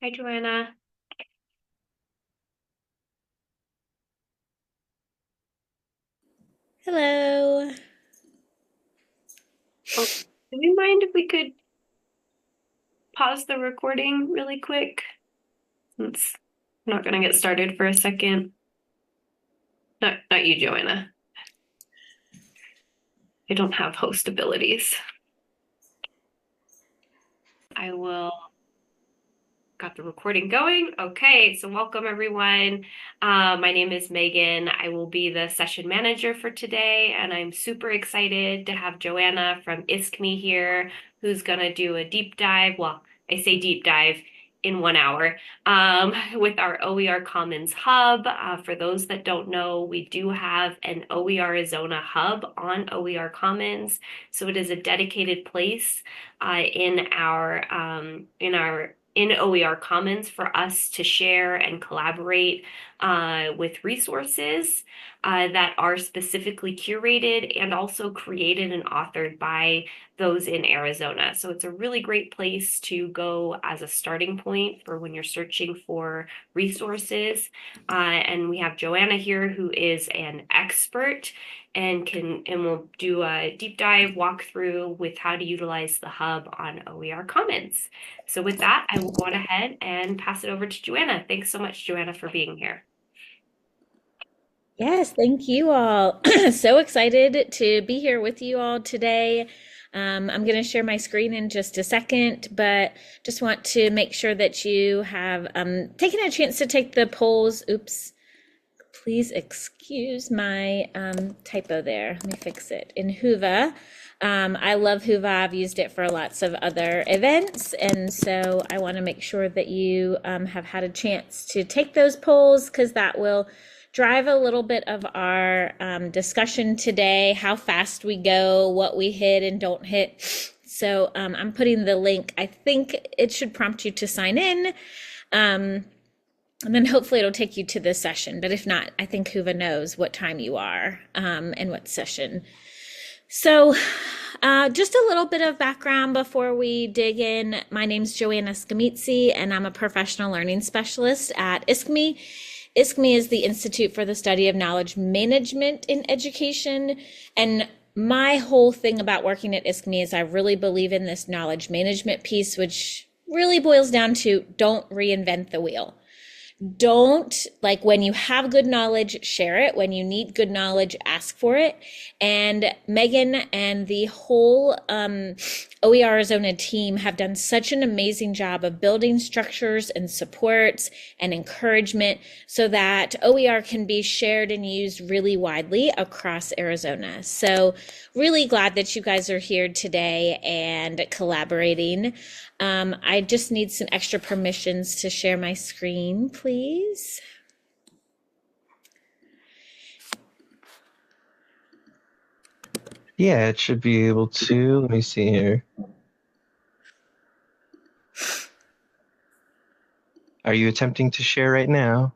Hi, Joanna. Hello. Oh, do you mind if we could pause the recording really quick? Since I'm not going to get started for a second. Not you, Joanna. I don't have host abilities. I will got the recording going. Okay, so welcome everyone. My name is Megan. I will be the session manager for today, and I'm super excited to have Joanna from ISKME here, who's going to do a deep dive. Well, I say deep dive in 1 hour with our OER Commons Hub. For those that don't know, we do have an OERizona Hub on OER Commons, so it is a dedicated place in OER Commons for us to share and collaborate with resources that are specifically curated and also created and authored by those in Arizona. So it's a really great place to go as a starting point for when you're searching for resources. And we have Joanna here, who is an expert and we'll do a deep dive walkthrough with how to utilize the hub on OER Commons. So with that, I will go on ahead and pass it over to Joanna. Thanks so much, Joanna, for being here. Yes, thank you all. So excited to be here with you all today. I'm going to share my screen in just a second, but just want to make sure that you have taken a chance to take the polls. Oops, please excuse my typo there. Let me fix it. In Whova. I love Whova. I've used it for lots of other events, and so I want to make sure that you have had a chance to take those polls because that will drive a little bit of our discussion today, how fast we go, what we hit and don't hit. So I'm putting the link. I think it should prompt you to sign in. And then hopefully it'll take you to this session. But if not, I think Huva knows what time you are and what session. So just a little bit of background before we dig in. My name's Joanna Schimizzi, and I'm a professional learning specialist at ISKME. ISKME is the Institute for the Study of Knowledge Management in Education. And my whole thing about working at ISKME is I really believe in this knowledge management piece, which really boils down to don't reinvent the wheel. Don't, like, when you have good knowledge, share it. When you need good knowledge, ask for it. And Megan and the whole OERizona team have done such an amazing job of building structures and supports and encouragement so that OER can be shared and used really widely across Arizona. So really glad that you guys are here today and collaborating. I just need some extra permissions to share my screen, please. Yeah, it should be able to. Let me see here. Are you attempting to share right now?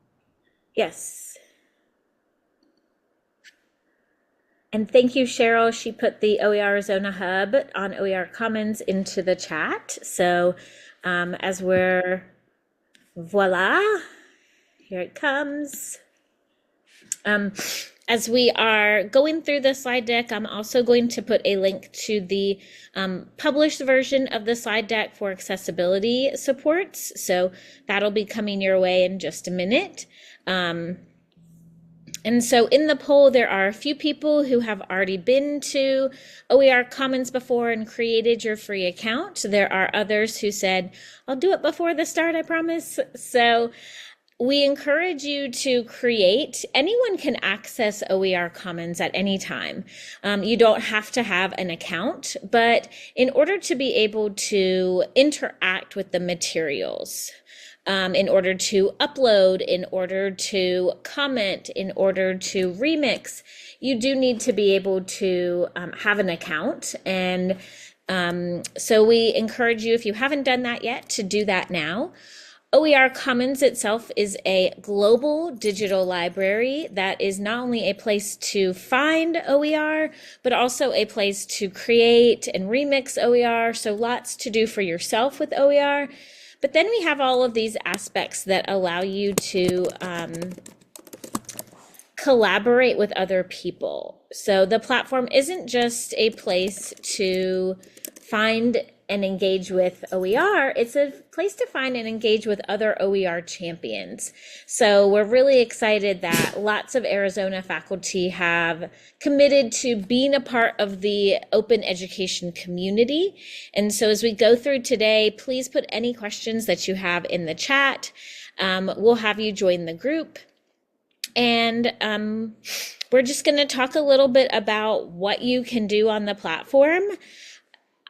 Yes. And thank you, Cheryl. She put the OERizona Hub on OER Commons into the chat. So as we're, voila, here it comes. As we are going through the slide deck, I'm also going to put a link to the published version of the slide deck for accessibility supports. So that'll be coming your way in just a minute. And so in the poll, there are a few people who have already been to OER Commons before and created your free account. There are others who said, I'll do it before the start, I promise. So we encourage you to create. Anyone can access OER Commons at any time. You don't have to have an account, but in order to be able to interact with the materials, in order to upload, in order to comment, in order to remix, you do need to be able to have an account. And so we encourage you, if you haven't done that yet, to do that now. OER Commons itself is a global digital library that is not only a place to find OER, but also a place to create and remix OER. So lots to do for yourself with OER. But then we have all of these aspects that allow you to collaborate with other people. So the platform isn't just a place to find and engage with OER, it's a place to find and engage with other OER champions. So we're really excited that lots of Arizona faculty have committed to being a part of the open education community. And so as we go through today, please put any questions that you have in the chat. We'll have you join the group. And we're just going to talk a little bit about what you can do on the platform.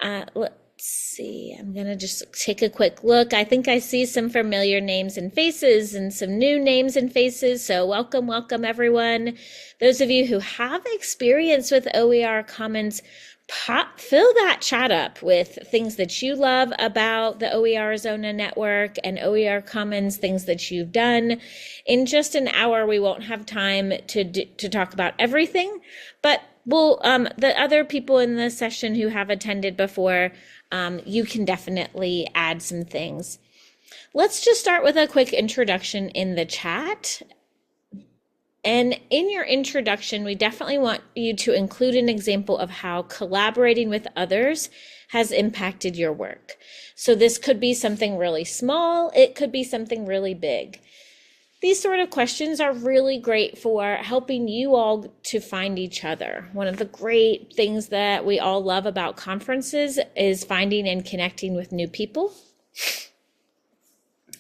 Let's see, I'm going to just take a quick look. I think I see some familiar names and faces and some new names and faces. So welcome, welcome everyone. Those of you who have experience with OER Commons, fill that chat up with things that you love about the OERizona network and OER Commons, things that you've done. In just an hour, we won't have time to talk about everything, but we'll, the other people in the session who have attended before, you can definitely add some things. Let's just start with a quick introduction in the chat. And in your introduction, we definitely want you to include an example of how collaborating with others has impacted your work. So this could be something really small, it could be something really big. These sort of questions are really great for helping you all to find each other. One of the great things that we all love about conferences is finding and connecting with new people.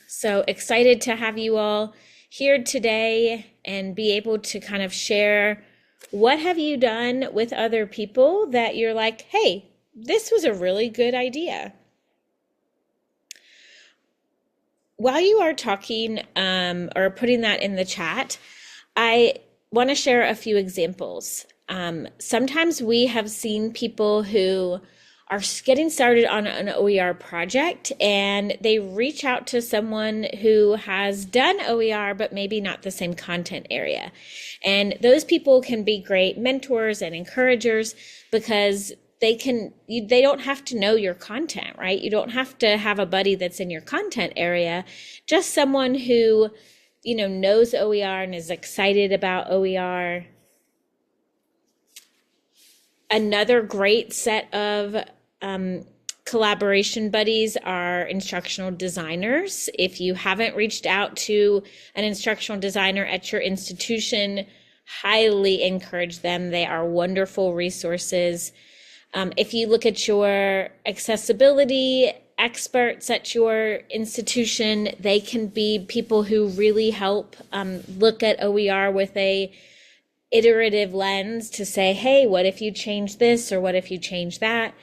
So excited to have you all here today and be able to kind of share what have you done with other people that you're like, hey, this was a really good idea. While you are talking or putting that in the chat, I want to share a few examples. Sometimes we have seen people who are getting started on an OER project and they reach out to someone who has done OER, but maybe not the same content area. And those people can be great mentors and encouragers because they don't have to know your content, right? You don't have to have a buddy that's in your content area, just someone who, knows OER and is excited about OER. Another great set of collaboration buddies are instructional designers. If you haven't reached out to an instructional designer at your institution, highly encourage them. They are wonderful resources. If you look at your accessibility experts at your institution, they can be people who really help look at OER with a iterative lens to say, hey, what if you change this or what if you change that?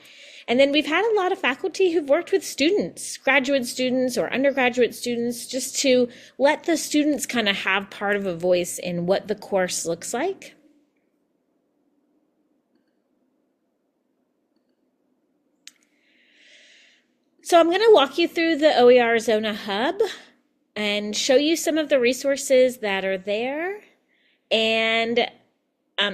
And then we've had a lot of faculty who've worked with students, graduate students or undergraduate students, just to let the students kind of have part of a voice in what the course looks like. So I'm going to walk you through the OERizona Hub and show you some of the resources that are there and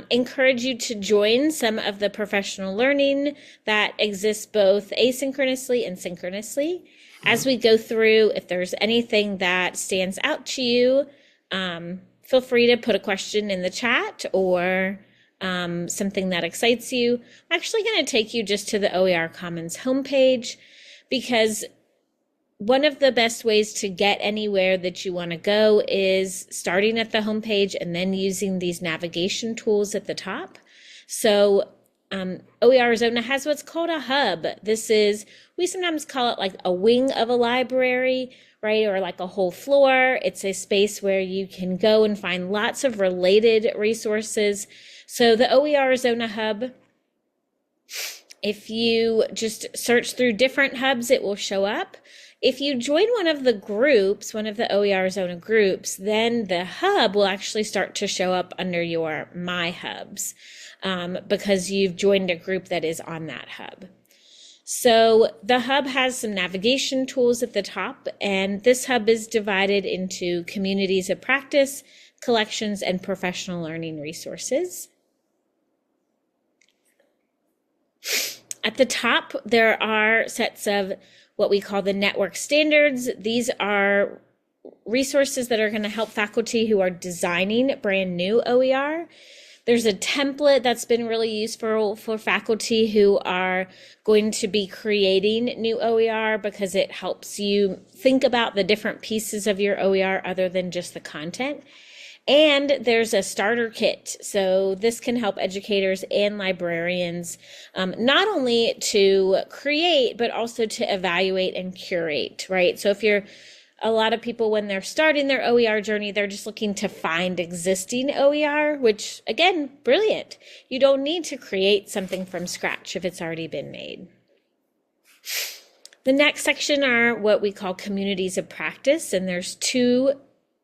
encourage you to join some of the professional learning that exists both asynchronously and synchronously. As we go through, if there's anything that stands out to you, feel free to put a question in the chat or something that excites you. I'm actually going to take you just to the OER Commons homepage, because one of the best ways to get anywhere that you want to go is starting at the homepage and then using these navigation tools at the top. So OERizona has what's called a hub. We sometimes call it like a wing of a library, right? Or like a whole floor. It's a space where you can go and find lots of related resources. So the OERizona Hub, if you just search through different hubs, it will show up. If you join one of the groups, one of the OERizona groups, then the hub will actually start to show up under your My Hubs because you've joined a group that is on that hub. So the hub has some navigation tools at the top, and this hub is divided into communities of practice, collections, and professional learning resources. At the top, there are sets of what we call the network standards. These are resources that are going to help faculty who are designing brand new OER. There's a template that's been really useful for faculty who are going to be creating new OER because it helps you think about the different pieces of your OER other than just the content. And there's a starter kit. So this can help educators and librarians not only to create, but also to evaluate and curate, right? So if you're a lot of people, when they're starting their OER journey, they're just looking to find existing OER, which again, brilliant. You don't need to create something from scratch if it's already been made. The next section are what we call communities of practice, and there's two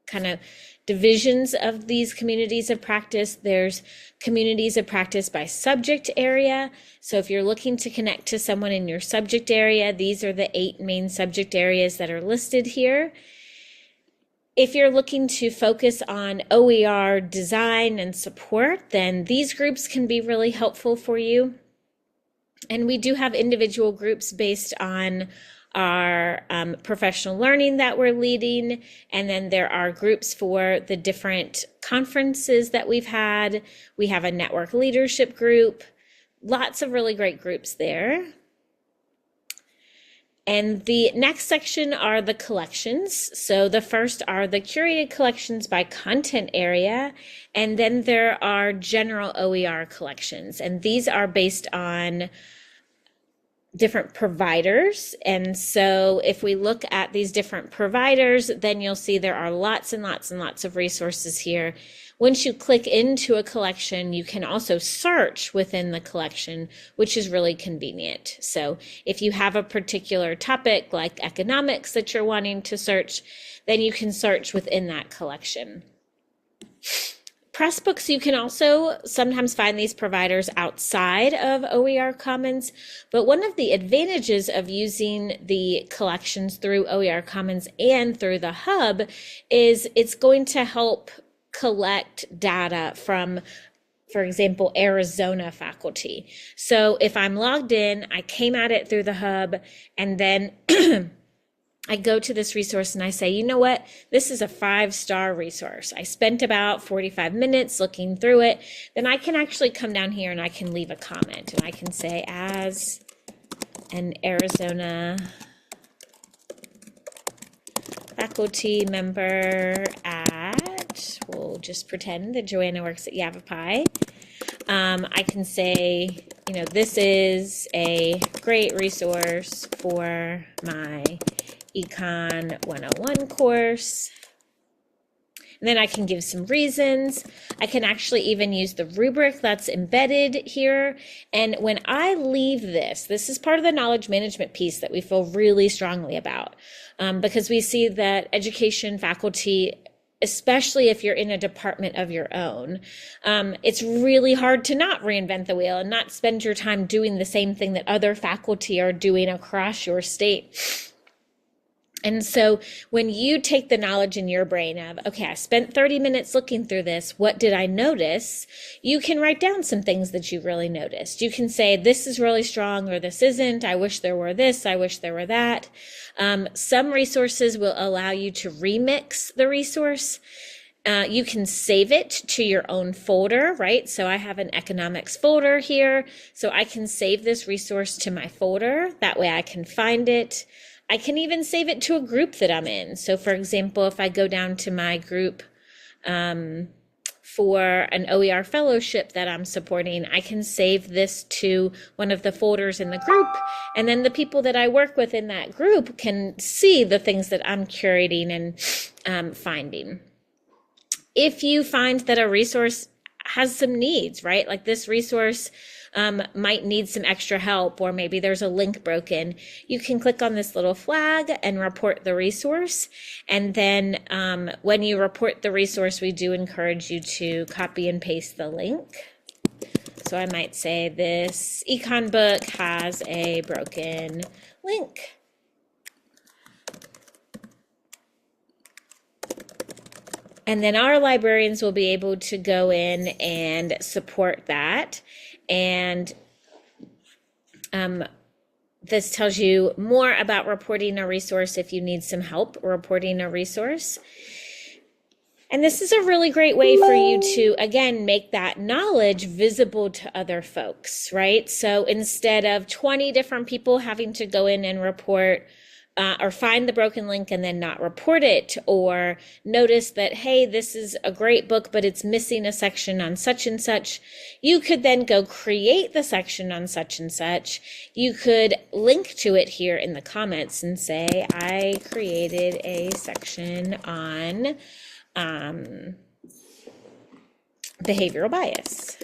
kind of divisions of these communities of practice. There's communities of practice by subject area. So if you're looking to connect to someone in your subject area, these are the 8 main subject areas that are listed here. If you're looking to focus on OER design and support, then these groups can be really helpful for you. And we do have individual groups based on our professional learning that we're leading. And then there are groups for the different conferences that we've had. We have a network leadership group, lots of really great groups there. And the next section are the collections. So the first are the curated collections by content area. And then there are general OER collections. And these are based on different providers. And so if we look at these different providers, then you'll see there are lots and lots and lots of resources here. Once you click into a collection, you can also search within the collection, which is really convenient. So if you have a particular topic like economics that you're wanting to search, then you can search within that collection. Pressbooks, you can also sometimes find these providers outside of OER Commons, but one of the advantages of using the collections through OER Commons and through the Hub is it's going to help collect data from, for example, Arizona faculty. So if I'm logged in, I came at it through the Hub, and then I go to this resource and I say, you know what, this is a 5-star resource. I spent about 45 minutes looking through it. Then I can actually come down here and I can leave a comment, and I can say, as an Arizona faculty member at, we'll just pretend that Joanna works at Yavapai. I can say, you know, this is a great resource for my Econ 101 course. And then I can give some reasons. I can actually even use the rubric that's embedded here. And when I leave this is part of the knowledge management piece that we feel really strongly about, because we see that education faculty, especially if you're in a department of your own, it's really hard to not reinvent the wheel and not spend your time doing the same thing that other faculty are doing across your state. And so when you take the knowledge in your brain of, okay, I spent 30 minutes looking through this, what did I notice? You can write down some things that you really noticed. You can say, this is really strong, or this isn't. I wish there were this. I wish there were that. Some resources will allow you to remix the resource. You can save it to your own folder, right? So I have an economics folder here. So I can save this resource to my folder. That way I can find it. I can even save it to a group that I'm in. So for example, if I go down to my group for an OER fellowship that I'm supporting, I can save this to one of the folders in the group. And then the people that I work with in that group can see the things that I'm curating and finding. If you find that a resource has some needs, right? Like this resource might need some extra help, or maybe there's a link broken, you can click on this little flag and report the resource. And then when you report the resource, we do encourage you to copy and paste the link. So I might say this econ book has a broken link. And then our librarians will be able to go in and support that. And this tells you more about reporting a resource if you need some help reporting a resource. And this is a really great way for you to, again, make that knowledge visible to other folks, right? So instead of 20 different people having to go in and report or find the broken link and then not report it, or notice that, hey, this is a great book, but it's missing a section on such and such, you could then go create the section on such and such. You could link to it here in the comments and say, I created a section on behavioral bias.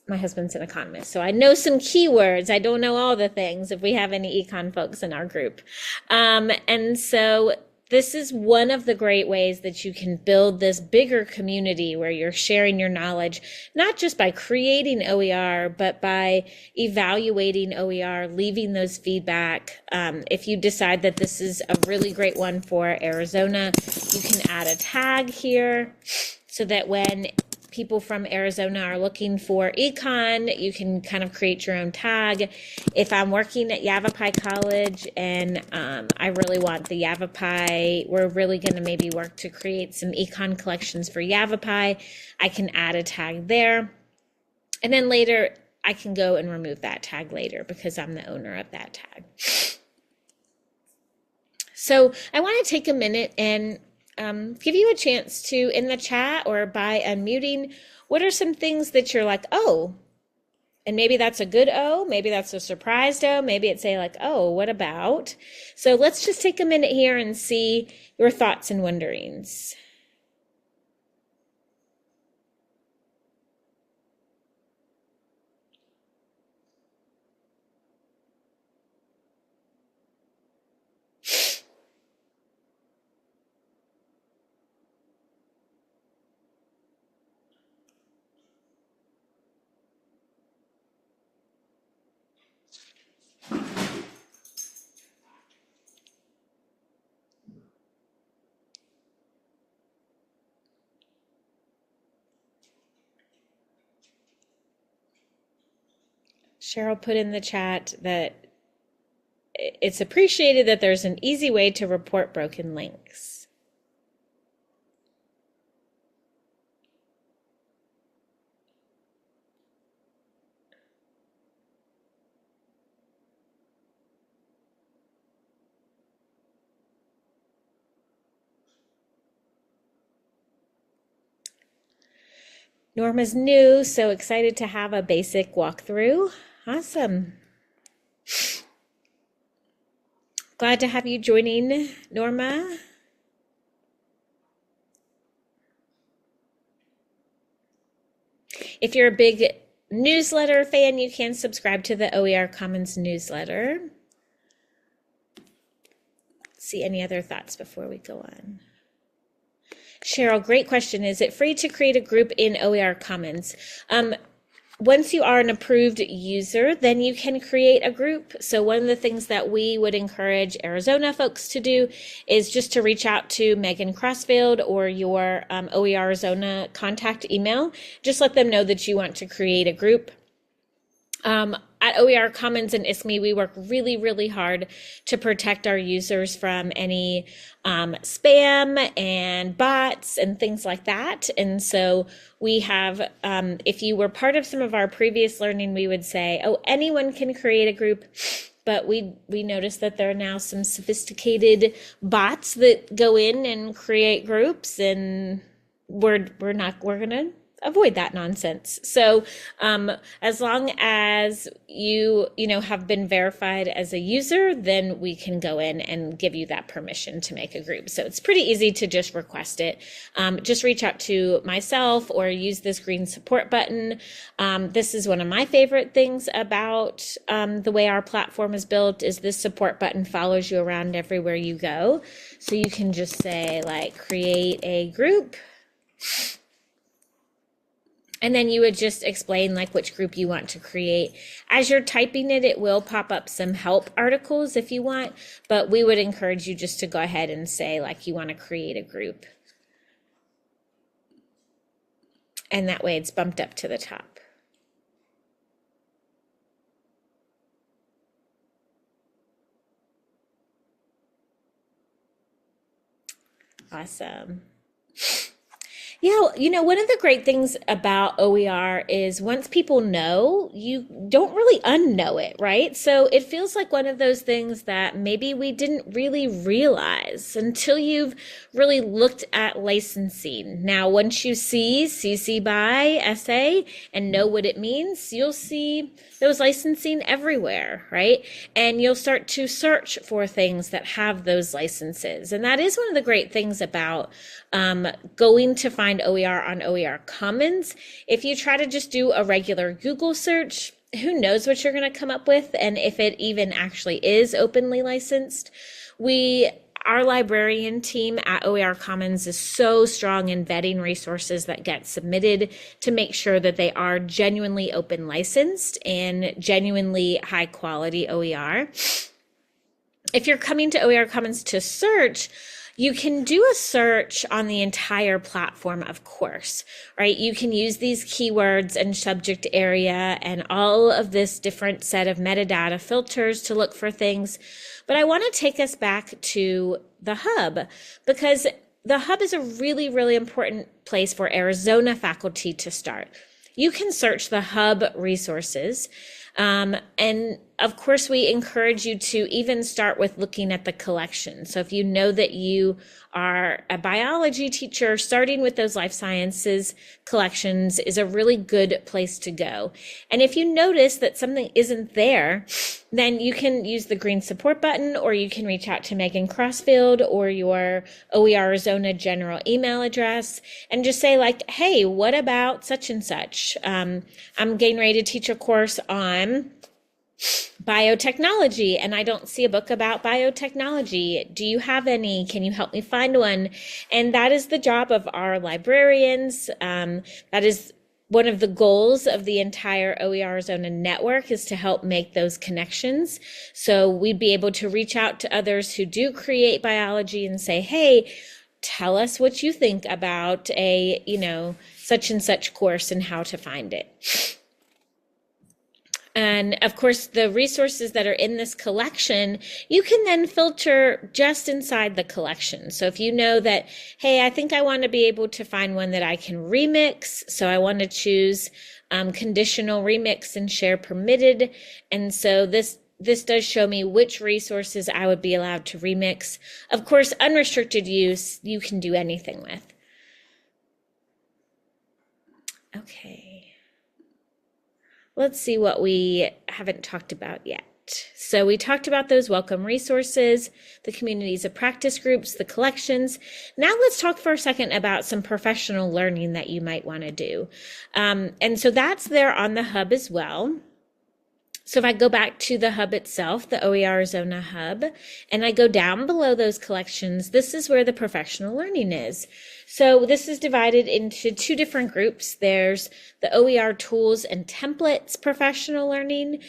My husband's an economist, so I know some keywords. I don't know all the things if we have any econ folks in our group. And so this is one of the great ways that you can build this bigger community where you're sharing your knowledge, not just by creating OER, but by evaluating OER, leaving those feedback. If you decide that this is a really great one for Arizona, you can add a tag here so that when people from Arizona are looking for econ, you can kind of create your own tag. If I'm working at Yavapai College and I really want the Yavapai, we're really going to maybe work to create some econ collections for Yavapai, I can add a tag there. And then later I can go and remove that tag later because I'm the owner of that tag. So I want to take a minute and give you a chance to, in the chat or by unmuting, what are some things that you're like, oh, and maybe that's a good oh, maybe that's a surprised oh, maybe it's a like, oh, what about? So let's just take a minute here and see your thoughts and wonderings. Cheryl put in the chat that it's appreciated that there's an easy way to report broken links. Norma's new, so excited to have a basic walkthrough. Awesome. Glad to have you joining, Norma. If you're a big newsletter fan, you can subscribe to the OER Commons newsletter. See any other thoughts before we go on? Cheryl, great question. Is it free to create a group in OER Commons? Once you are an approved user, then you can create a group. So one of the things that we would encourage Arizona folks to do is just to reach out to Megan Crossfield or your OERizona contact email. Just let them know that you want to create a group. At OER Commons and ISKME, we work really, really hard to protect our users from any spam and bots and things like that. And so we have, if you were part of some of our previous learning, we would say, oh, anyone can create a group. But we noticed that there are now some sophisticated bots that go in and create groups, and we're going to avoid that nonsense. So as long as you have been verified as a user, then we can go in and give you that permission to make a group. So it's pretty easy to just request it. Just reach out to myself or use this green support button. This is one of my favorite things about the way our platform is built is this support button follows you around everywhere you go. So you can just say like create a group. And then you would just explain like which group you want to create. As you're typing it, it will pop up some help articles if you want, but we would encourage you just to go ahead and say like you want to create a group. And that way it's bumped up to the top. Awesome. Yeah, one of the great things about OER is once people know, you don't really unknow it, right? So it feels like one of those things that maybe we didn't really realize until you've really looked at licensing. Now, once you see CC by SA and know what it means, you'll see those licensing everywhere, right? And you'll start to search for things that have those licenses. And that is one of the great things about going to find OER on OER Commons. If you try to just do a regular Google search, who knows what you're going to come up with and if it even actually is openly licensed. Our librarian team at OER Commons is so strong in vetting resources that get submitted to make sure that they are genuinely open licensed and genuinely high quality OER. If you're coming to OER Commons to search, you can do a search on the entire platform, of course, right? You can use these keywords and subject area and all of this different set of metadata filters to look for things. But I want to take us back to the hub because the hub is a really, really important place for Arizona faculty to start. You can search the hub resources. And of course, we encourage you to even start with looking at the collection. So if you know that you are a biology teacher, starting with those life sciences collections is a really good place to go. And if you notice that something isn't there, then you can use the green support button, or you can reach out to Megan Crossfield or your OERizona general email address and just say like, hey, what about such and such? I'm getting ready to teach a course on biotechnology and I don't see a book about biotechnology. Do you have any? Can you help me find one? And that is the job of our librarians. That is one of the goals of the entire OERizona network, is to help make those connections. So we'd be able to reach out to others who do create biology and say, hey, tell us what you think about a, such and such course and how to find it. And of course, the resources that are in this collection, you can then filter just inside the collection. So if you know that, hey, I think I want to be able to find one that I can remix. So I want to choose conditional remix and share permitted. And so this does show me which resources I would be allowed to remix. Of course, unrestricted use, you can do anything with. Okay. Let's see what we haven't talked about yet. So we talked about those welcome resources, the communities of practice groups, the collections. Now let's talk for a second about some professional learning that you might want to do. And so that's there on the hub as well. So if I go back to the hub itself, the OERizona hub, and I go down below those collections, this is where the professional learning is. So this is divided into two different groups. There's the OER tools and templates professional learning.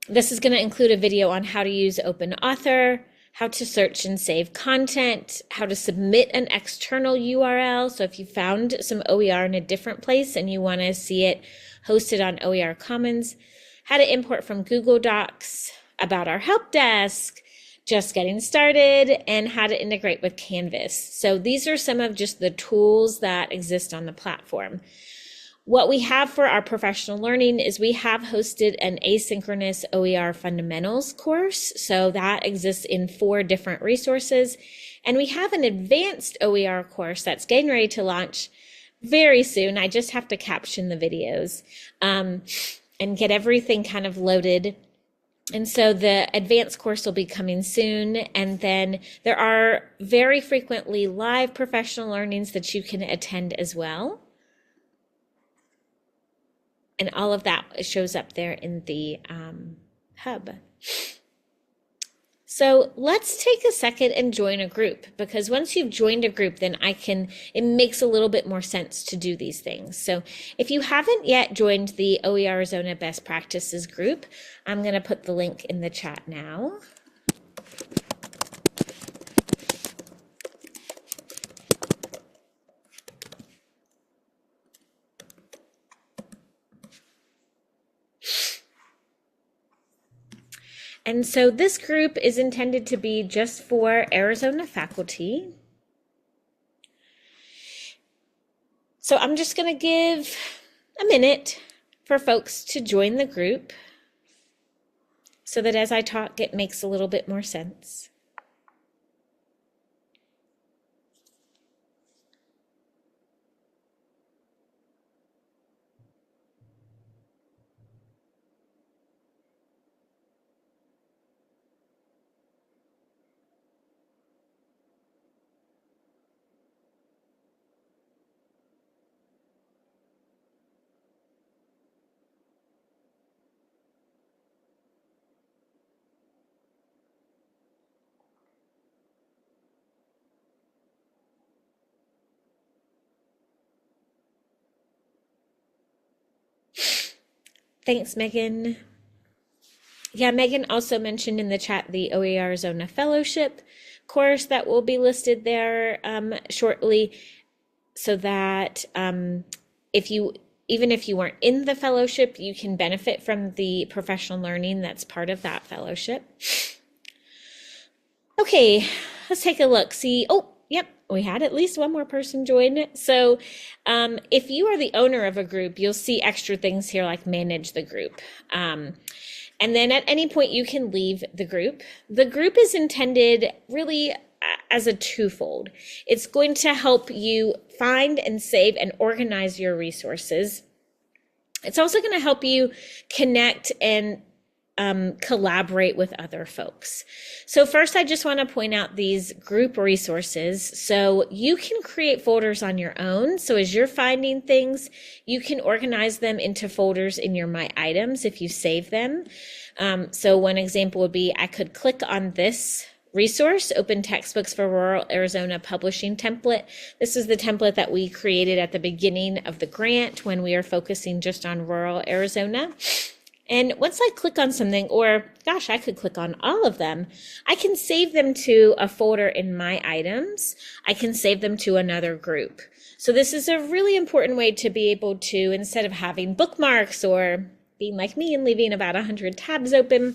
This is going to include a video on how to use OpenAuthor, how to search and save content, how to submit an external URL. So if you found some OER in a different place and you want to see it hosted on OER Commons, how to import from Google Docs, about our help desk, just getting started, and how to integrate with Canvas. So these are some of just the tools that exist on the platform. What we have for our professional learning is we have hosted an asynchronous OER fundamentals course. So that exists in 4 different resources. And we have an advanced OER course that's getting ready to launch very soon. I just have to caption the videos and get everything kind of loaded. And so the advanced course will be coming soon. And then there are very frequently live professional learnings that you can attend as well. And all of that shows up there in the hub. So let's take a second and join a group, because once you've joined a group, then it makes a little bit more sense to do these things. So if you haven't yet joined the OERizona Best Practices group, I'm going to put the link in the chat now. And so this group is intended to be just for Arizona faculty. So I'm just going to give a minute for folks to join the group so that as I talk, it makes a little bit more sense. Thanks, Megan. Yeah, Megan also mentioned in the chat the OERizona Fellowship course that will be listed there shortly, so that even if you weren't in the fellowship, you can benefit from the professional learning that's part of that fellowship. Okay, let's take a look. See, oh, yep, we had at least one more person join. So if you are the owner of a group, you'll see extra things here like manage the group. And then at any point you can leave the group. The group is intended really as a twofold. It's going to help you find and save and organize your resources. It's also going to help you connect and collaborate with other folks. So first, I just want to point out these group resources. So you can create folders on your own. So as you're finding things, you can organize them into folders in your My Items if you save them. So one example would be I could click on this resource, Open Textbooks for Rural Arizona Publishing template. This is the template that we created at the beginning of the grant when we are focusing just on rural Arizona. And once I click on something, or gosh, I could click on all of them, I can save them to a folder in My Items. I can save them to another group. So this is a really important way to be able to, instead of having bookmarks or being like me and leaving about 100 tabs open,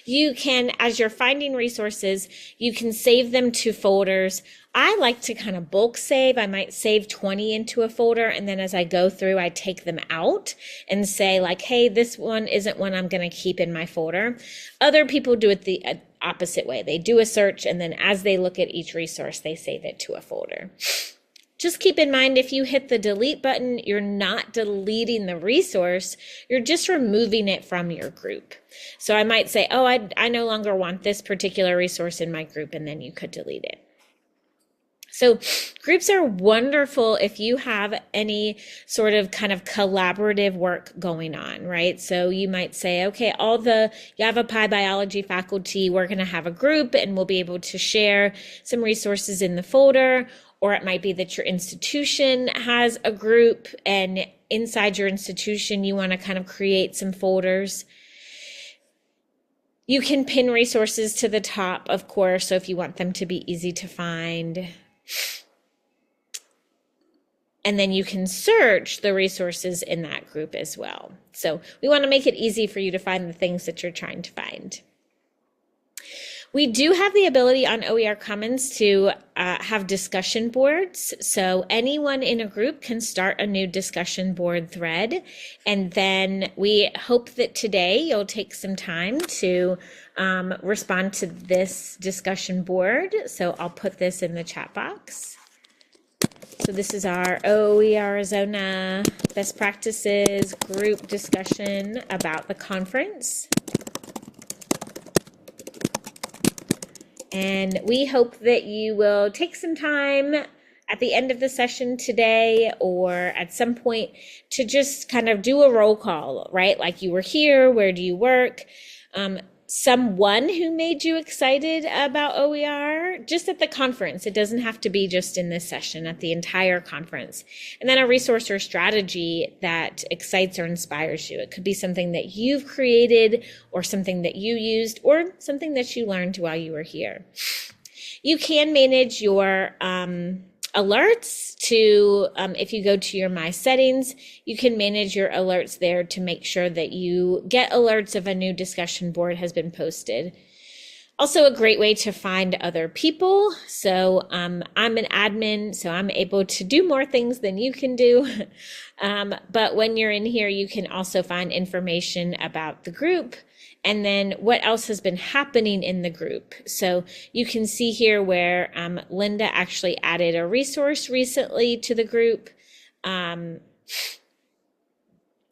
you can, as you're finding resources, you can save them to folders. I like to kind of bulk save. I might save 20 into a folder, and then as I go through, I take them out and say like, hey, this one isn't one I'm going to keep in my folder. Other people do it the opposite way. They do a search, and then as they look at each resource, they save it to a folder. Just keep in mind, if you hit the delete button, you're not deleting the resource, you're just removing it from your group. So I might say, oh, I no longer want this particular resource in my group, and then you could delete it. So groups are wonderful if you have any sort of kind of collaborative work going on, right? So you might say, okay, all the Yavapai biology faculty, we're going to have a group and we'll be able to share some resources in the folder. Or it might be that your institution has a group, and inside your institution, you want to kind of create some folders. You can pin resources to the top, of course, so if you want them to be easy to find. And then you can search the resources in that group as well. So we want to make it easy for you to find the things that you're trying to find. We do have the ability on OER Commons to have discussion boards. So anyone in a group can start a new discussion board thread. And then we hope that today you'll take some time to respond to this discussion board. So I'll put this in the chat box. So this is our OERizona best practices group discussion about the conference. And we hope that you will take some time at the end of the session today or at some point to just kind of do a roll call, right? Like you were here, where do you work? Someone who made you excited about OER just at the conference. It doesn't have to be just in this session, at the entire conference. And then a resource or strategy that excites or inspires you. It could be something that you've created or something that you used or something that you learned while you were here. You can manage your alerts to, if you go to your My Settings, you can manage your alerts there to make sure that you get alerts if a new discussion board has been posted. Also a great way to find other people. So I'm an admin, so I'm able to do more things than you can do. But when you're in here, you can also find information about the group and then what else has been happening in the group. So you can see here where Linda actually added a resource recently to the group.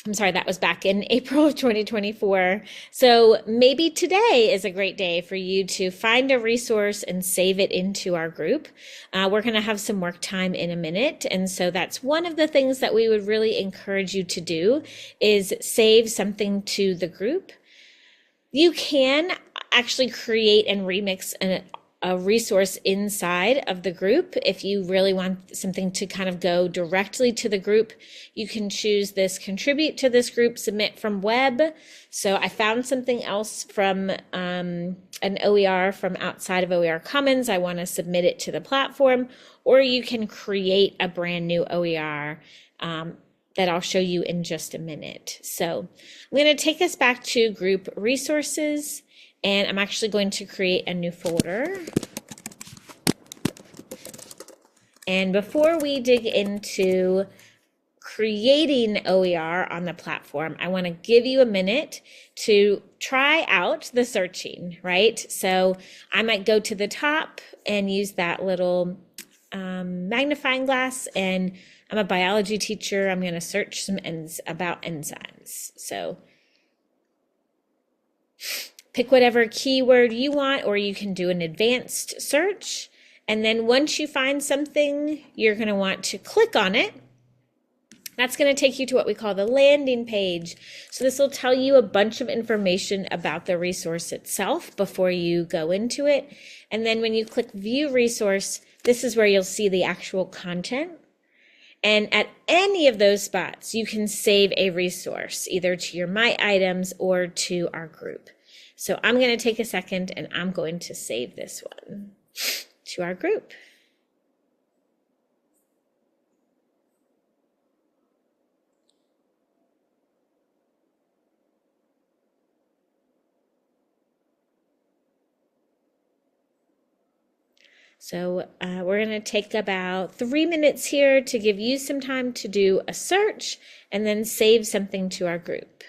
I'm sorry, that was back in April of 2024. So maybe today is a great day for you to find a resource and save it into our group. We're going to have some work time in a minute. And so that's one of the things that we would really encourage you to do is save something to the group. You can actually create and remix a resource inside of the group. If you really want something to kind of go directly to the group, you can choose this contribute to this group, submit from web. So I found something else from an OER from outside of OER Commons. I want to submit it to the platform, or you can create a brand new OER that I'll show you in just a minute. So I'm going to take us back to group resources. And I'm actually going to create a new folder. And before we dig into creating OER on the platform, I want to give you a minute to try out the searching, right? So I might go to the top and use that little magnifying glass, and I'm a biology teacher. I'm going to search some about enzymes. So pick whatever keyword you want, or you can do an advanced search. And then once you find something, you're going to want to click on it. That's going to take you to what we call the landing page. So this will tell you a bunch of information about the resource itself before you go into it. And then when you click view resource, this is where you'll see the actual content. And at any of those spots, you can save a resource, either to your My Items or to our group. So I'm going to take a second and I'm going to save this one to our group. So we're going to take about 3 minutes here to give you some time to do a search and then save something to our group.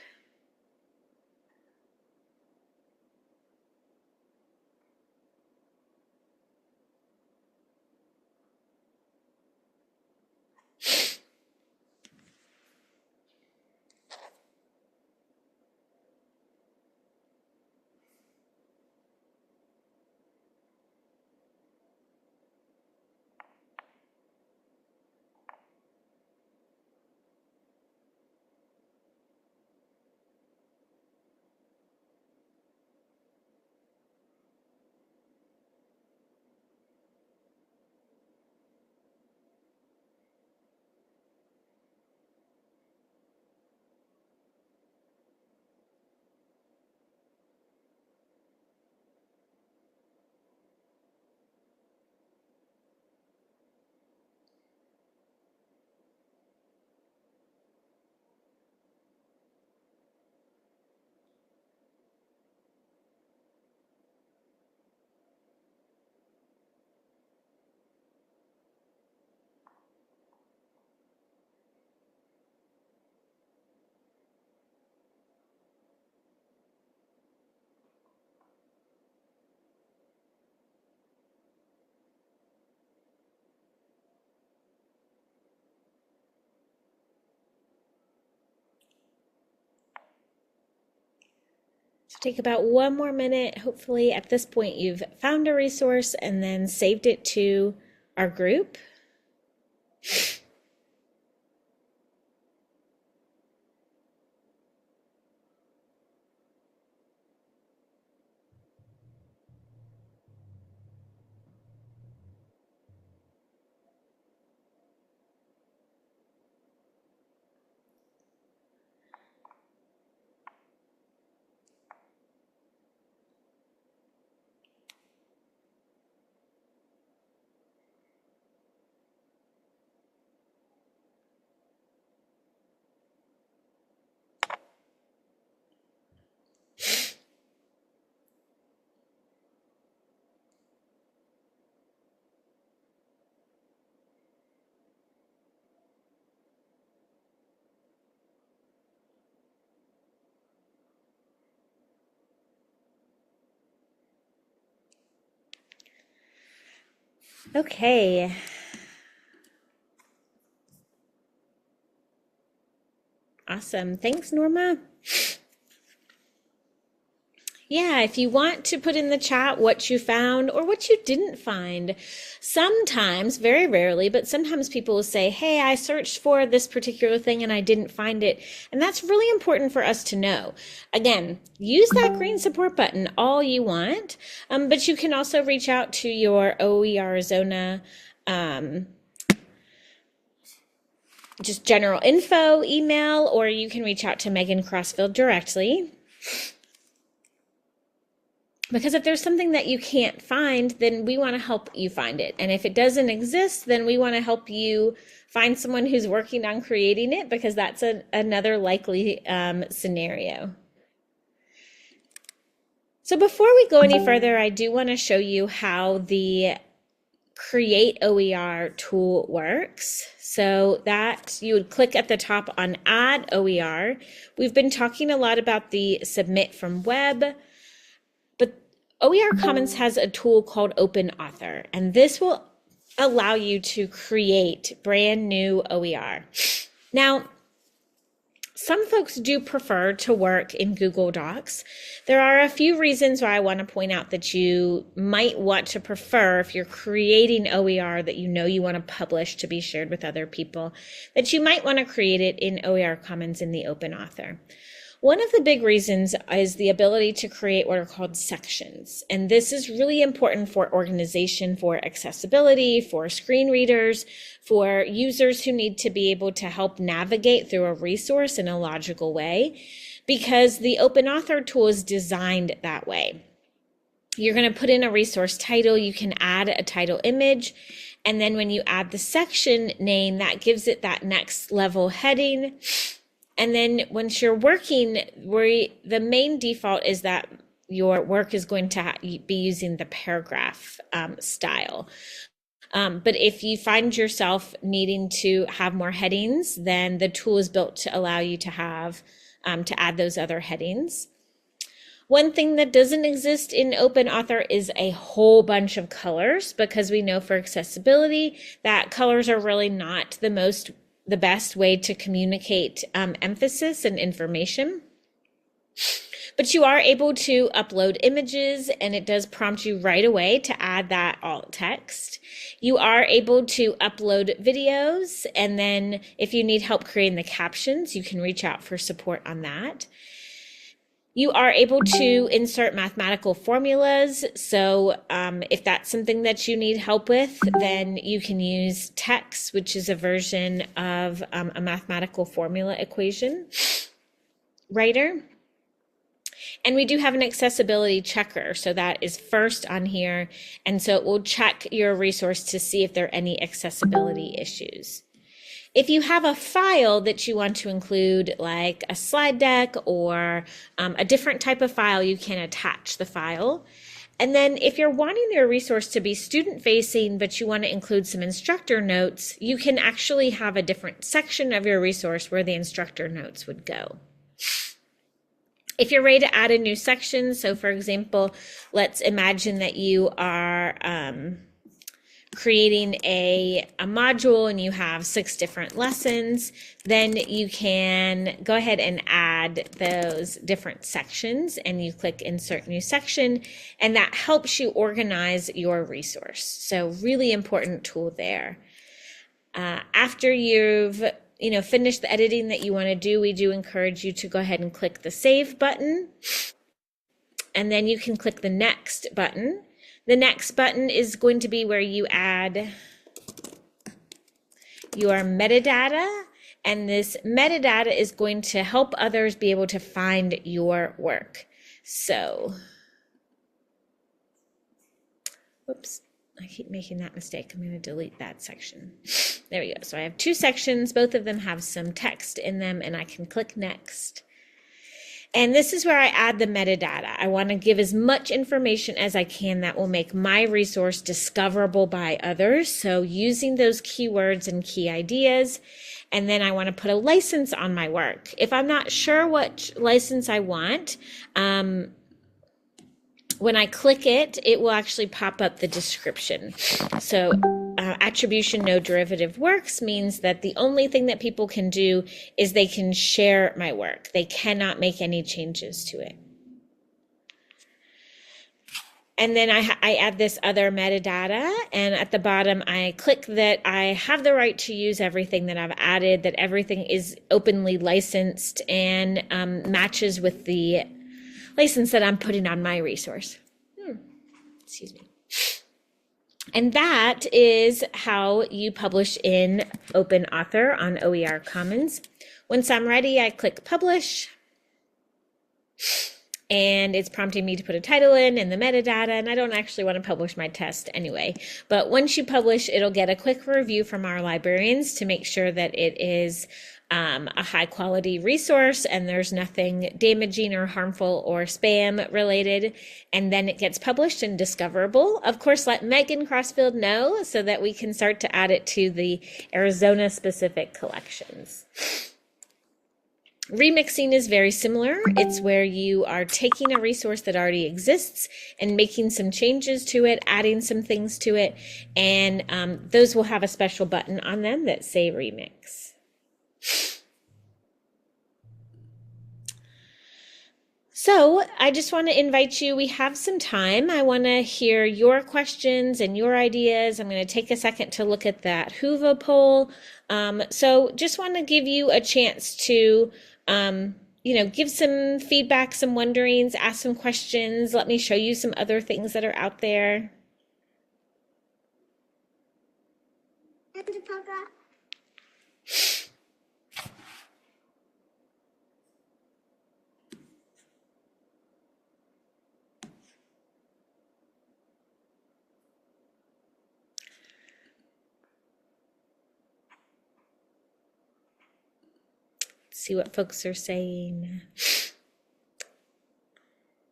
So take about 1 more minute. Hopefully at this point you've found a resource and then saved it to our group. Okay. Awesome. Thanks, Norma. Yeah, if you want to put in the chat what you found or what you didn't find, sometimes, very rarely, but sometimes people will say, hey, I searched for this particular thing and I didn't find it. And that's really important for us to know. Again, use that green support button all you want, but you can also reach out to your OERizona just general info email, or you can reach out to Megan Crossfield directly. Because if there's something that you can't find, then we want to help you find it. And if it doesn't exist, then we want to help you find someone who's working on creating it, because that's another likely scenario. So before we go any further, I do want to show you how the Create OER tool works. So that you would click at the top on Add OER. We've been talking a lot about the Submit from Web, but OER Commons has a tool called Open Author, and this will allow you to create brand new OER. Now, some folks do prefer to work in Google Docs. There are a few reasons why I want to point out that you might want to prefer, if you're creating OER that you know you want to publish to be shared with other people, that you might want to create it in OER Commons in the Open Author. One of the big reasons is the ability to create what are called sections. And this is really important for organization, for accessibility, for screen readers, for users who need to be able to help navigate through a resource in a logical way, because the Open Author tool is designed that way. You're going to put in a resource title, you can add a title image, and then when you add the section name, that gives it that next level heading. And then once you're working, the main default is that your work is going to be using the paragraph style. But if you find yourself needing to have more headings, then the tool is built to allow you to have to add those other headings. One thing that doesn't exist in Open Author is a whole bunch of colors, because we know for accessibility that colors are really not the best way to communicate emphasis and information. But you are able to upload images, and it does prompt you right away to add that alt text. You are able to upload videos, and then if you need help creating the captions, you can reach out for support on that. You are able to insert mathematical formulas. So if that's something that you need help with, then you can use TeX, which is a version of a mathematical formula equation writer. And we do have an accessibility checker. So that is first on here. And so it will check your resource to see if there are any accessibility issues. If you have a file that you want to include, like a slide deck or a different type of file, you can attach the file. And then if you're wanting your resource to be student facing, but you want to include some instructor notes, you can actually have a different section of your resource where the instructor notes would go. If you're ready to add a new section, so for example, let's imagine that you are creating a module and you have 6 different lessons, then you can go ahead and add those different sections, and you click Insert New Section, and that helps you organize your resource. So really important tool there. After you've finished the editing that you want to do, we do encourage you to go ahead and click the Save button, and then you can click the Next button. The next button is going to be where you add your metadata, and this metadata is going to help others be able to find your work. So, whoops, I keep making that mistake. I'm going to delete that section. There we go. So I have 2 sections. Both of them have some text in them, and I can click Next. And this is where I add the metadata. I want to give as much information as I can that will make my resource discoverable by others. So using those keywords and key ideas. And then I want to put a license on my work. If I'm not sure what license I want, when I click it, it will actually pop up the description. So attribution no derivative works means that the only thing that people can do is they can share my work. They cannot make any changes to it. And then I add this other metadata, and at the bottom I click that I have the right to use everything that I've added, that everything is openly licensed and matches with the license that I'm putting on my resource. Excuse me. And that is how you publish in Open Author on OER Commons. Once I'm ready, I click Publish. And it's prompting me to put a title in and the metadata, and I don't actually want to publish my test anyway. But once you publish, it'll get a quick review from our librarians to make sure that it is a high quality resource and there's nothing damaging or harmful or spam related. And then it gets published and discoverable. Of course, let Megan Crossfield know so that we can start to add it to the Arizona specific collections. Remixing is very similar. It's where you are taking a resource that already exists and making some changes to it, adding some things to it, and those will have a special button on them that say remix. So I just want to invite you, we have some time. I want to hear your questions and your ideas. I'm going to take a second to look at that Whova poll. So just want to give you a chance to give some feedback, some wonderings, ask some questions. Let me show you some other things that are out there. See what folks are saying.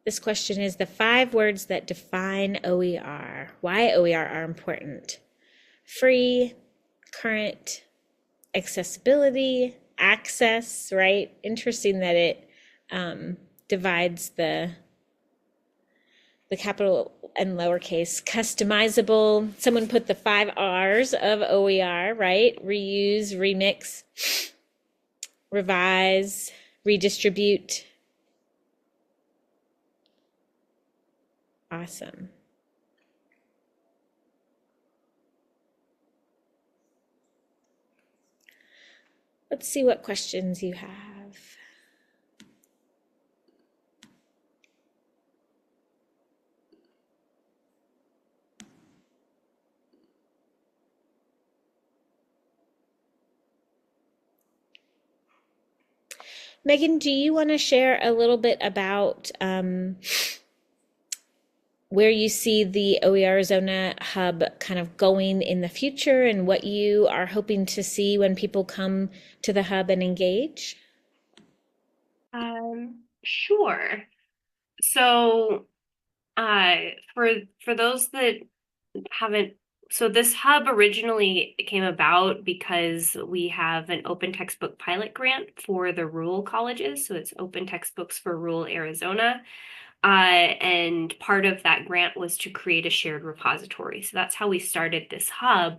This question is the 5 words that define OER. Why OER are important. Free, current, accessibility, access, right? Interesting that it divides the capital and lowercase. Customizable. Someone put the 5 R's of OER, right? Reuse, remix, revise, redistribute. Awesome. Let's see what questions you have. Megan, do you want to share a little bit about where you see the OERizona Hub kind of going in the future and what you are hoping to see when people come to the Hub and engage? Sure. So for those that haven't, so this hub originally came about because we have an open textbook pilot grant for the rural colleges. So it's open textbooks for rural Arizona. And part of that grant was to create a shared repository. So that's how we started this hub.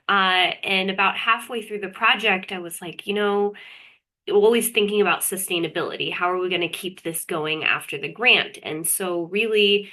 And about halfway through the project, I was like, always thinking about sustainability. How are we going to keep this going after the grant? And so really,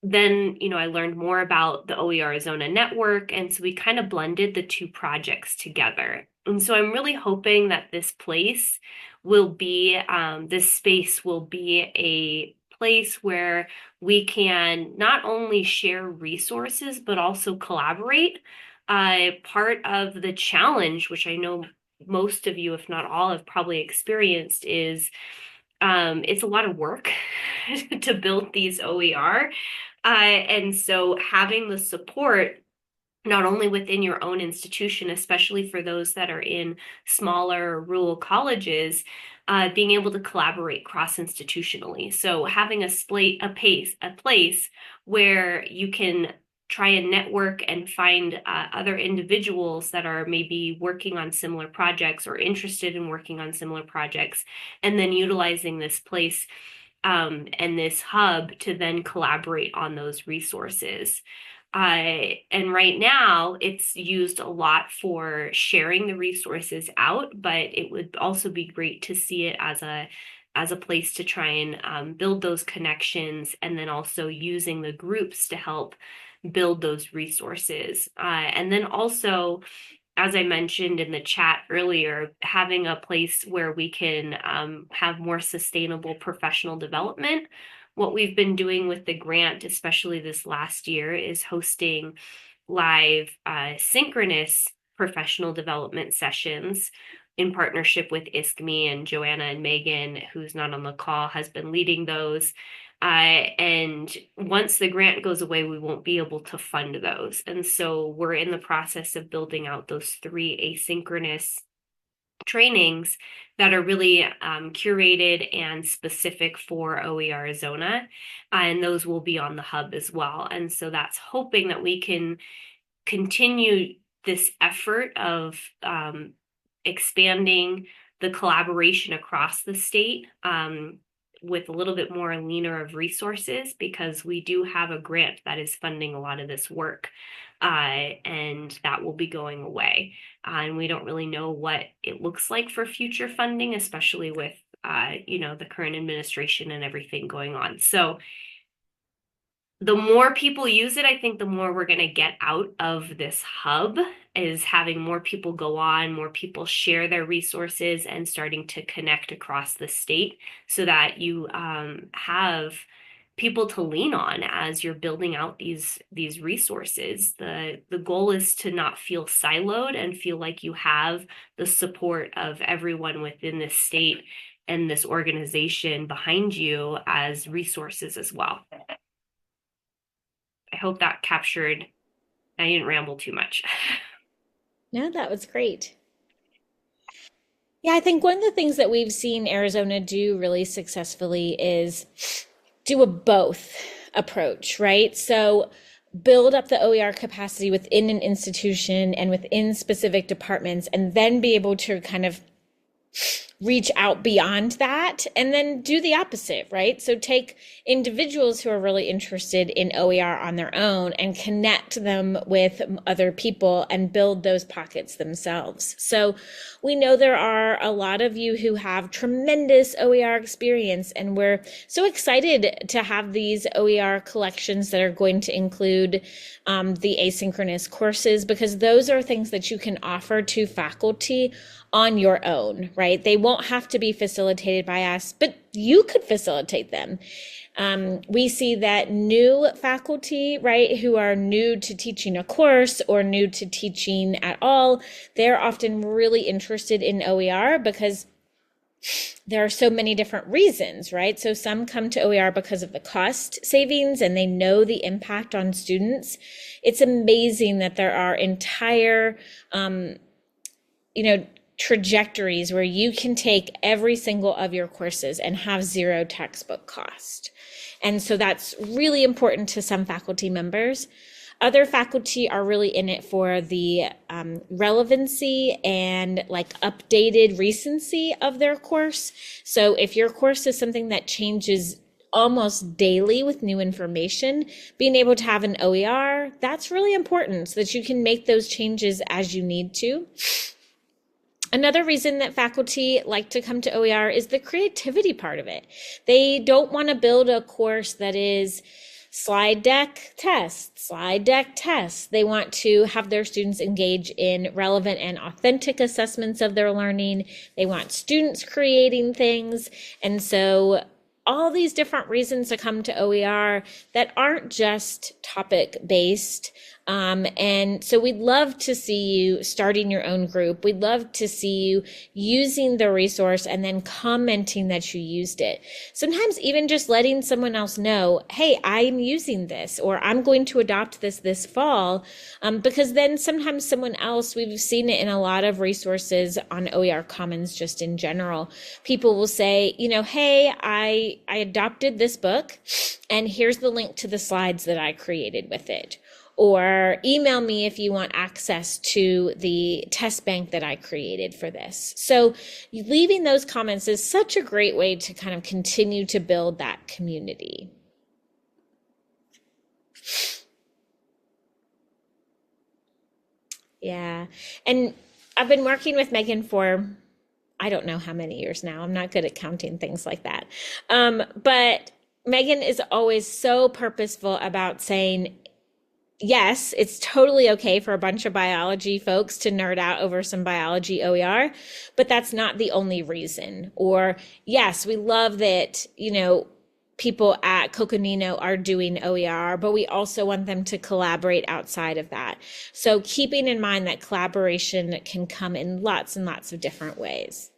then, I learned more about the OERizona network. And so we kind of blended the 2 projects together. And so I'm really hoping that this space will be a place where we can not only share resources, but also collaborate. Part of the challenge, which I know most of you, if not all, have probably experienced, is it's a lot of work to build these OER. And so having the support, not only within your own institution, especially for those that are in smaller rural colleges, being able to collaborate cross-institutionally. So having a place where you can try and network and find other individuals that are maybe working on similar projects or interested in working on similar projects, and then utilizing this place and this hub to then collaborate on those resources. And right now, it's used a lot for sharing the resources out, but it would also be great to see it as a place to try and build those connections, and then also using the groups to help build those resources. And then also, as I mentioned in the chat earlier, having a place where we can have more sustainable professional development. What we've been doing with the grant, especially this last year, is hosting live synchronous professional development sessions in partnership with ISKME, and Joanna and Megan, who's not on the call, has been leading those. And once the grant goes away, we won't be able to fund those. And so we're in the process of building out those 3 asynchronous trainings that are really curated and specific for OERizona, and those will be on the hub as well. And so that's hoping that we can continue this effort of expanding the collaboration across the state, with a little bit more leaner of resources, because we do have a grant that is funding a lot of this work, and that will be going away. And we don't really know what it looks like for future funding, especially with the current administration and everything going on. So the more people use it, I think the more we're going to get out of this hub, is having more people go on, more people share their resources, and starting to connect across the state, so that you have people to lean on as you're building out these resources. The goal is to not feel siloed and feel like you have the support of everyone within this state and this organization behind you as resources as well. I hope that captured, I didn't ramble too much. No, that was great. Yeah, I think one of the things that we've seen Arizona do really successfully is do a both approach, right? So build up the OER capacity within an institution and within specific departments, and then be able to kind of reach out beyond that, and then do the opposite, right? So take individuals who are really interested in OER on their own and connect them with other people and build those pockets themselves. So we know there are a lot of you who have tremendous OER experience, and we're so excited to have these OER collections that are going to include the asynchronous courses, because those are things that you can offer to faculty on your own, right? They won't have to be facilitated by us, but you could facilitate them. We see that new faculty, right, who are new to teaching a course or new to teaching at all, they're often really interested in OER because there are so many different reasons, right? So some come to OER because of the cost savings and they know the impact on students. It's amazing that there are entire, trajectories where you can take every single of your courses and have zero textbook cost. And so that's really important to some faculty members. Other faculty are really in it for the relevancy and like updated recency of their course. So if your course is something that changes almost daily with new information, being able to have an OER, that's really important so that you can make those changes as you need to. Another reason that faculty like to come to OER is the creativity part of it. They don't want to build a course that is slide deck test, slide deck test. They want to have their students engage in relevant and authentic assessments of their learning. They want students creating things. And so all these different reasons to come to OER that aren't just topic based. And so we'd love to see you starting your own group. We'd love to see you using the resource and then commenting that you used it. Sometimes even just letting someone else know, hey, I'm using this, or I'm going to adopt this fall, because then sometimes someone else, we've seen it in a lot of resources on OER Commons just in general. People will say, hey, I adopted this book and here's the link to the slides that I created with it. or email me if you want access to the test bank that I created for this. So leaving those comments is such a great way to kind of continue to build that community. Yeah. And I've been working with Megan for I don't know how many years now. I'm not good at counting things like that. But Megan is always so purposeful about saying, yes, it's totally okay for a bunch of biology folks to nerd out over some biology OER, but that's not the only reason. Or, yes, we love that, people at Coconino are doing OER, but we also want them to collaborate outside of that. So keeping in mind that collaboration can come in lots and lots of different ways.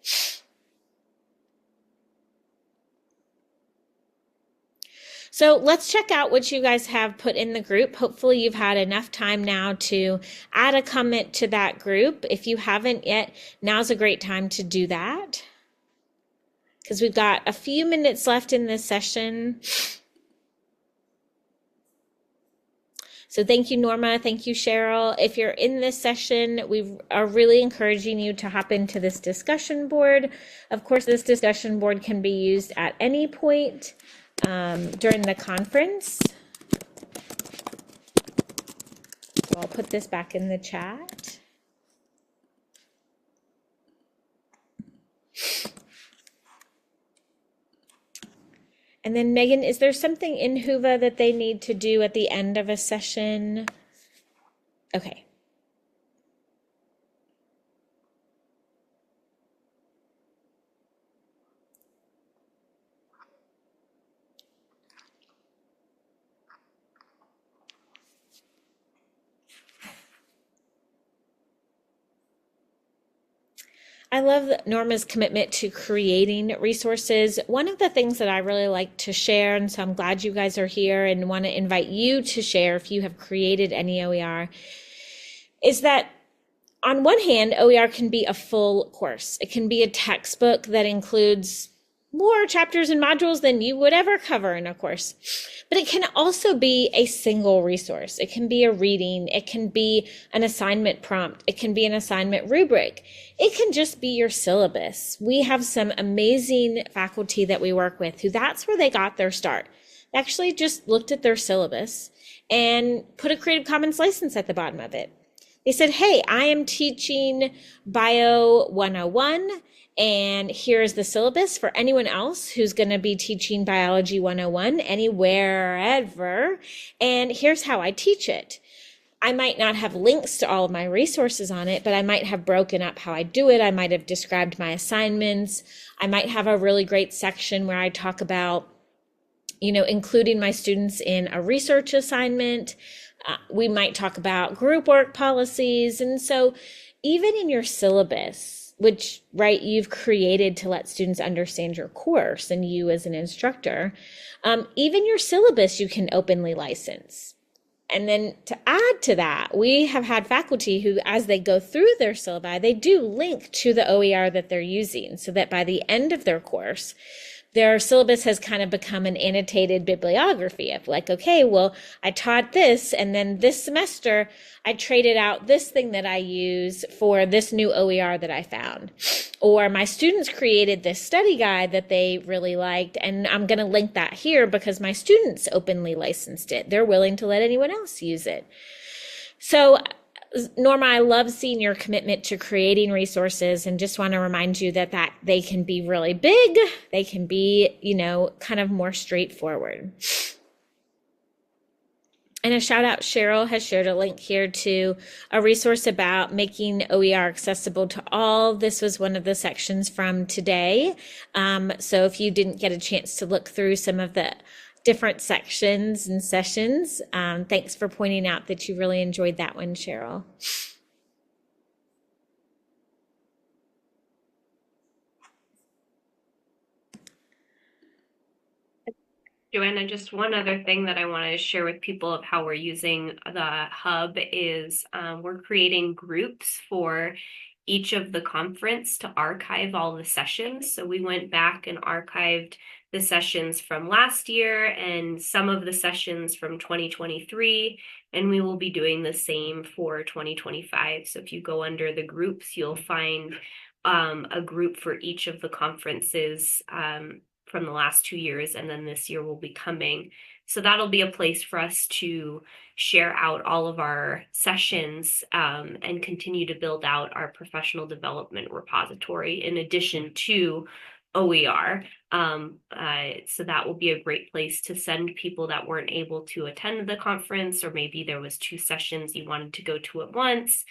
So let's check out what you guys have put in the group. Hopefully you've had enough time now to add a comment to that group. If you haven't yet, now's a great time to do that, because we've got a few minutes left in this session. So thank you, Norma. Thank you, Cheryl. If you're in this session, we are really encouraging you to hop into this discussion board. Of course, this discussion board can be used at any point during the conference. So I'll put this back in the chat. And then Megan, is there something in Whova that they need to do at the end of a session? Okay. I love Norma's commitment to creating resources. One of the things that I really like to share, and so I'm glad you guys are here and want to invite you to share if you have created any OER, is that on one hand, OER can be a full course. It can be a textbook that includes more chapters and modules than you would ever cover in a course. But it can also be a single resource. It can be a reading. It can be an assignment prompt. It can be an assignment rubric. It can just be your syllabus. We have some amazing faculty that we work with who that's where they got their start. They actually just looked at their syllabus and put a Creative Commons license at the bottom of it. They said, hey, I am teaching Bio 101, and here's the syllabus for anyone else who's going to be teaching Biology 101 anywhere, ever, and here's how I teach it. I might not have links to all of my resources on it, but I might have broken up how I do it. I might have described my assignments. I might have a really great section where I talk about, including my students in a research assignment. We might talk about group work policies. And so even in your syllabus, which, right, you've created to let students understand your course and you as an instructor, even your syllabus you can openly license. And then to add to that, we have had faculty who, as they go through their syllabi, they do link to the OER that they're using so that by the end of their course, their syllabus has kind of become an annotated bibliography of like, okay, well, I taught this, and then this semester I traded out this thing that I use for this new OER that I found. Or my students created this study guide that they really liked, and I'm going to link that here because my students openly licensed it. They're willing to let anyone else use it. So Norma, I love seeing your commitment to creating resources, and just want to remind you that they can be really big. They can be, kind of more straightforward. And a shout out, Cheryl has shared a link here to a resource about making OER accessible to all. This was one of the sections from today. So if you didn't get a chance to look through some of the different sections and sessions, thanks for pointing out that you really enjoyed that one, Cheryl. Joanna, just one other thing that I want to share with people of how we're using the hub is we're creating groups for each of the conference to archive all the sessions. So we went back and archived the sessions from last year and some of the sessions from 2023, and we will be doing the same for 2025. So if you go under the groups, you'll find a group for each of the conferences from the last 2 years, and then this year will be coming. So that'll be a place for us to share out all of our sessions and continue to build out our professional development repository in addition to OER. So that will be a great place to send people that weren't able to attend the conference, or maybe there was 2 sessions you wanted to go to at once.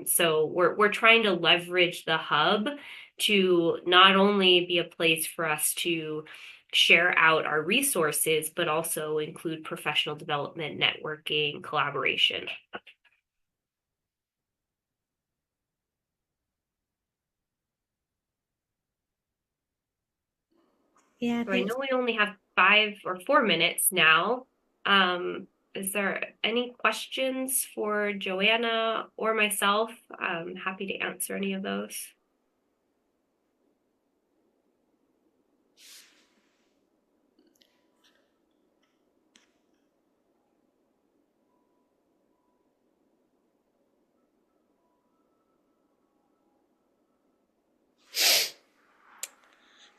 So we're trying to leverage the hub to not only be a place for us to share out our resources, but also include professional development, networking, collaboration. Yeah, So I thanks. know we only have 5 or 4 minutes now. Is there any questions for Joanna or myself? I'm happy to answer any of those.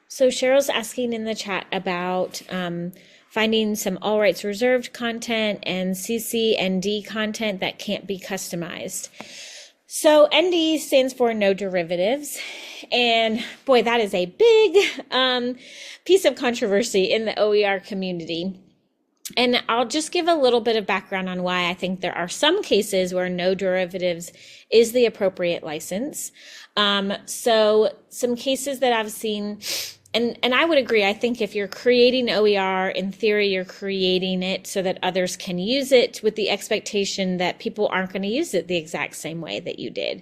So Cheryl's asking in the chat about finding some all rights reserved content and CC and D content that can't be customized. So ND stands for no derivatives. And boy, that is a big piece of controversy in the OER community. And I'll just give a little bit of background on why I think there are some cases where no derivatives is the appropriate license. So some cases that I've seen, and I would agree, I think if you're creating OER, in theory, you're creating it so that others can use it with the expectation that people aren't going to use it the exact same way that you did.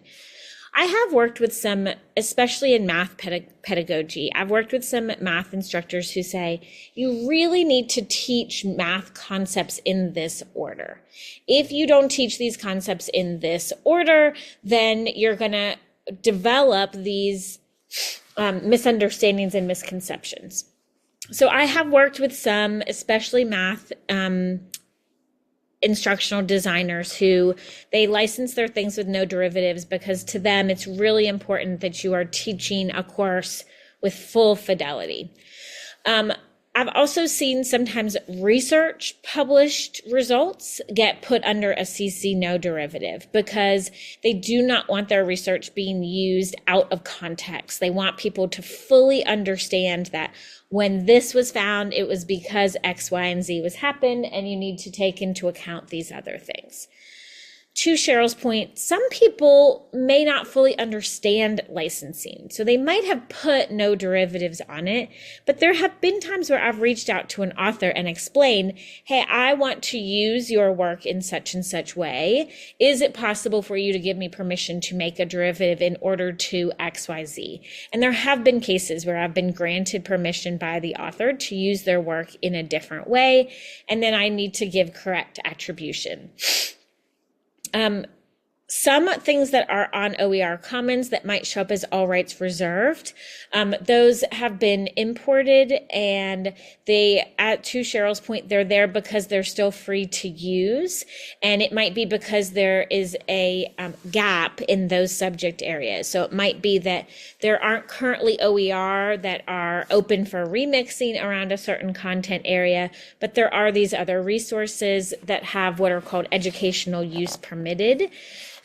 I have worked with some, especially in math pedagogy, I've worked with some math instructors who say, you really need to teach math concepts in this order. If you don't teach these concepts in this order, then you're going to develop these misunderstandings and misconceptions. So I have worked with some, especially math instructional designers who they license their things with no derivatives because to them it's really important that you are teaching a course with full fidelity. I've also seen sometimes research published results get put under a CC no derivative because they do not want their research being used out of context. They want people to fully understand that when this was found, it was because X, Y, and Z was happened, and you need to take into account these other things. To Cheryl's point, some people may not fully understand licensing. So they might have put no derivatives on it, but there have been times where I've reached out to an author and explained, hey, I want to use your work in such and such way. Is it possible for you to give me permission to make a derivative in order to XYZ? And there have been cases where I've been granted permission by the author to use their work in a different way, and then I need to give correct attribution. Some things that are on OER Commons that might show up as all rights reserved, those have been imported, and they, to Cheryl's point, they're there because they're still free to use, and it might be because there is a gap in those subject areas. So it might be that there aren't currently OER that are open for remixing around a certain content area, but there are these other resources that have what are called educational use permitted.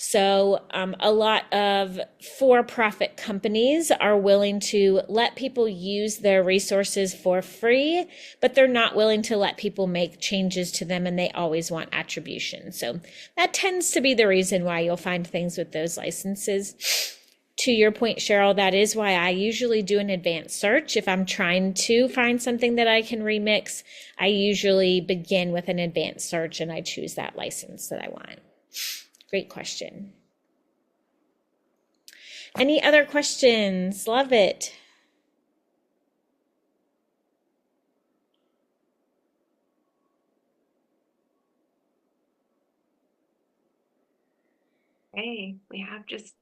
So a lot of for-profit companies are willing to let people use their resources for free, but they're not willing to let people make changes to them, and they always want attribution. So that tends to be the reason why you'll find things with those licenses. To your point, Cheryl, that is why I usually do an advanced search. If I'm trying to find something that I can remix, I usually begin with an advanced search and I choose that license that I want. Great question. Any other questions? Love it. Hey, we have just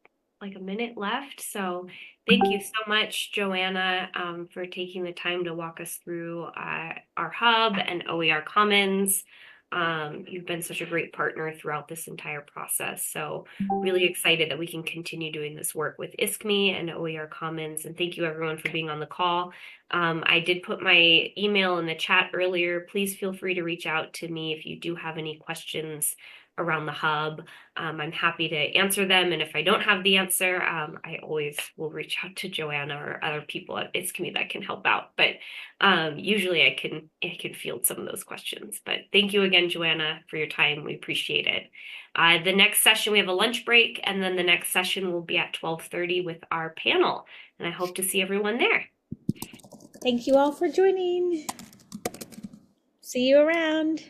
like a minute left. So thank you so much, Joanna, for taking the time to walk us through our hub and OER Commons. You've been such a great partner throughout this entire process. So really excited that we can continue doing this work with ISKME and OER Commons. And thank you everyone for being on the call. I did put my email in the chat earlier. Please feel free to reach out to me if you do have any questions around the hub. I'm happy to answer them. And if I don't have the answer, I always will reach out to Joanna or other people at ISKME that can help out. But usually I can field some of those questions. But thank you again, Joanna, for your time. We appreciate it. The next session, we have a lunch break, and then the next session will be at 12:30 with our panel. And I hope to see everyone there. Thank you all for joining. See you around.